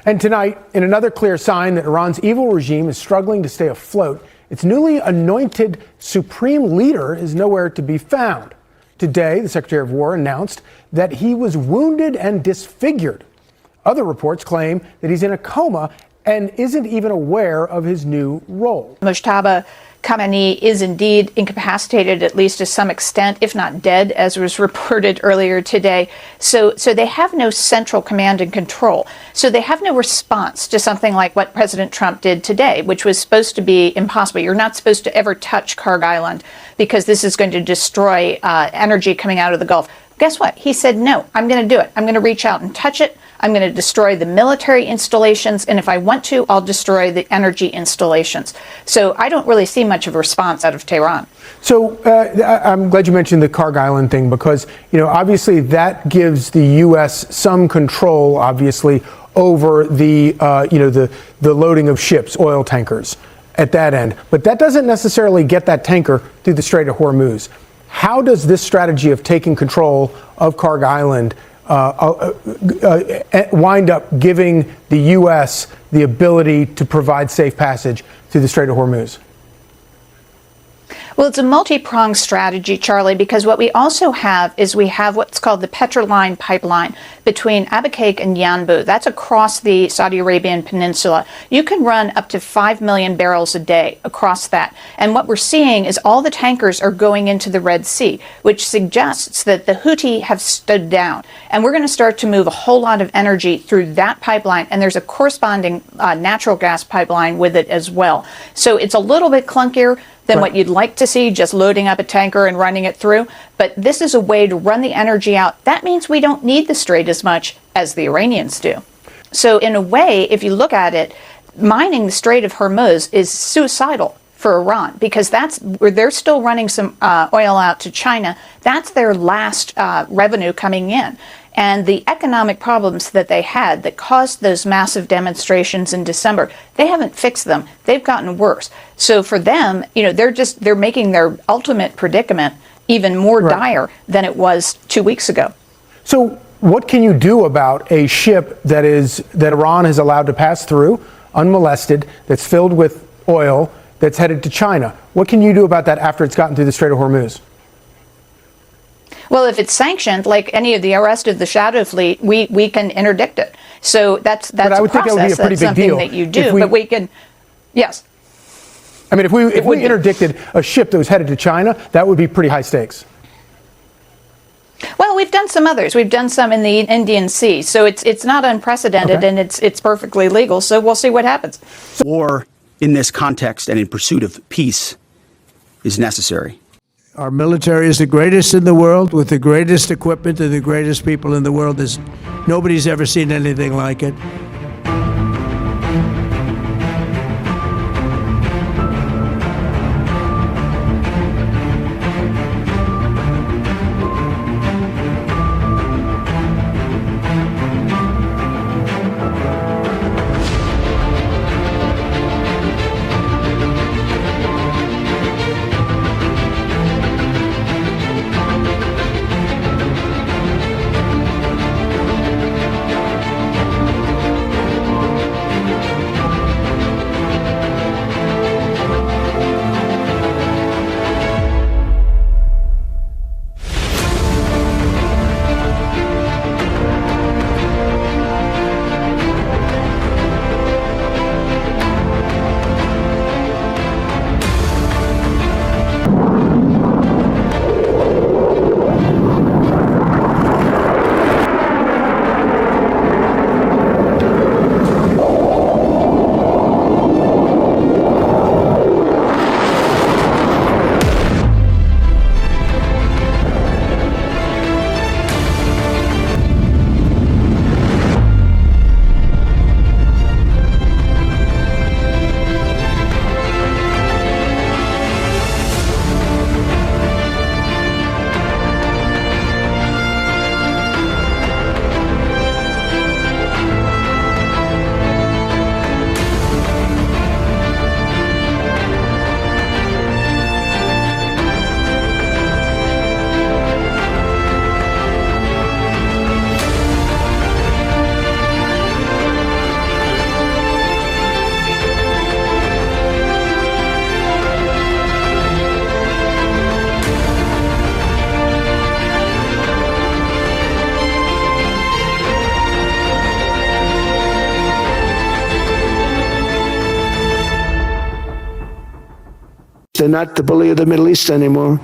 And tonight, in another clear sign that Iran's evil regime is struggling to stay afloat, its newly anointed supreme leader is nowhere to be found. Today, the Secretary of War announced that he was wounded and disfigured. Other reports claim that he's in a coma and isn't even aware of his new role. Mojtaba Khamenei is indeed incapacitated, at least to some extent, if not dead, as was reported earlier today. So they have no central command and control. So they have no response to something like what President Trump did today, which was supposed to be impossible. You're not supposed to ever touch Kharg Island because this is going to destroy energy coming out of the Gulf. Guess what? He said, no, I'm going to do it. I'm going to reach out and touch it. I'm going to destroy the military installations, and if I want to, I'll destroy the energy installations. So I don't really see much of a response out of Tehran. So I'm glad you mentioned the Kharg Island thing because, obviously that gives the U.S. some control, obviously, over the loading of ships, oil tankers at that end. But that doesn't necessarily get that tanker through the Strait of Hormuz. How does this strategy of taking control of Kharg Island wind up giving the U.S. the ability to provide safe passage through the Strait of Hormuz? Well, it's a multi-pronged strategy, Charlie, because what we also have is we have what's called the Petroline pipeline between Abqaiq and Yanbu. That's across the Saudi Arabian peninsula. You can run up to 5 million barrels a day across that. And what we're seeing is all the tankers are going into the Red Sea, which suggests that the Houthi have stood down. And we're going to start to move a whole lot of energy through that pipeline. And there's a corresponding natural gas pipeline with it as well. So it's a little bit clunkier than what you'd like to see, just loading up a tanker and running it through. But this is a way to run the energy out. That means we don't need the strait as much as the Iranians do. So in a way, if you look at it, mining the Strait of Hormuz is suicidal for Iran because that's where they're still running some oil out to China. That's their last revenue coming in. And the economic problems that they had that caused those massive demonstrations in December, they haven't fixed them. They've gotten worse. So for them, they're making their ultimate predicament even more dire than it was 2 weeks ago. So what can you do about a ship that Iran has allowed to pass through unmolested, that's filled with oil, that's headed to China? What can you do about that after it's gotten through the Strait of Hormuz? Well, if it's sanctioned, like any of the rest of the Shadow Fleet, we can interdict it. So that's but I would think that would be a pretty big deal that you do. But we can, yes. I mean, if we interdicted a ship that was headed to China, that would be pretty high stakes. Well, we've done some others. We've done some in the Indian Sea, so it's not unprecedented, and it's perfectly legal. So we'll see what happens. War in this context and in pursuit of peace is necessary. Our military is the greatest in the world, with the greatest equipment and the greatest people in the world. Nobody's ever seen anything like it. They're not the bully of the Middle East anymore.